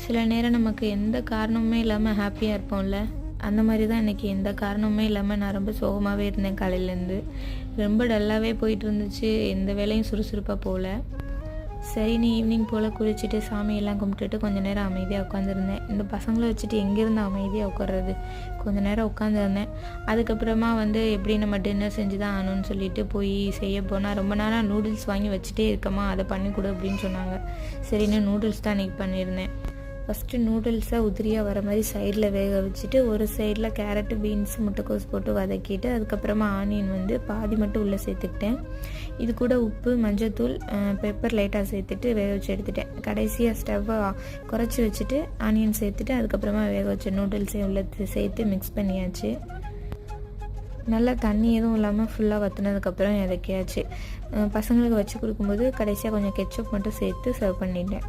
சில நேரம் நமக்கு எந்த காரணமுமே இல்லாமல் ஹாப்பியாக இருப்போம்ல, அந்த மாதிரி தான் இன்றைக்கி எந்த காரணமுமே இல்லாமல் நான் ரொம்ப சோகமாகவே இருந்தேன். காலையிலேருந்து ரொம்ப டல்லாகவே போயிட்டு இருந்துச்சு. எந்த வேலையும் சுறுசுறுப்பாக போகல. சரின்னு ஈவினிங் போல் குளிச்சுட்டு சாமியெல்லாம் கும்பிட்டுட்டு கொஞ்சம் நேரம் அமைதியாக உட்காந்துருந்தேன். இந்த பசங்களை வச்சுட்டு எங்கேருந்து அமைதியாக உட்கார்றது, கொஞ்சம் நேரம் உட்காந்துருந்தேன். அதுக்கப்புறமா எப்படி நம்ம டின்னர் செஞ்சு தான் ஆகணும்னு சொல்லிட்டு போய் செய்ய போனால், ரொம்ப நேரம் நூடுல்ஸ் வாங்கி வச்சுட்டே இருக்கமா, அதை பண்ணி கொடு அப்படின்னு சொன்னாங்க. சரின்னு நூடுல்ஸ் தான் அன்றைக்கி பண்ணியிருந்தேன். ஃபஸ்ட்டு நூடுல்ஸை உதிரியாக வர மாதிரி சைடில் வேக வச்சுட்டு, ஒரு சைடில் கேரட்டு, பீன்ஸ், முட்டைக்கோஸ் போட்டு வதக்கிட்டு, அதுக்கப்புறமா ஆனியன் பாதி மட்டும் உள்ளே சேர்த்துக்கிட்டேன். இது கூட உப்பு, மஞ்சத்தூள், பெப்பர் லைட்டாக சேர்த்துட்டு வேக வச்சு எடுத்துட்டேன். கடைசியாக ஸ்டவ்வை குறைச்சி வச்சுட்டு ஆனியன் சேர்த்துட்டு அதுக்கப்புறமா வேக வச்ச நூடுல்ஸையும் உள்ள சேர்த்து மிக்ஸ் பண்ணியாச்சு. நல்லா தண்ணி எதுவும் இல்லாமல் ஃபுல்லாக வற்றினதுக்கப்புறம் இறக்கியாச்சு. பசங்களுக்கு வச்சு கொடுக்கும்போது கடைசியாக கொஞ்சம் கெச்சப் மட்டும் சேர்த்து சர்வ் பண்ணிட்டேன்.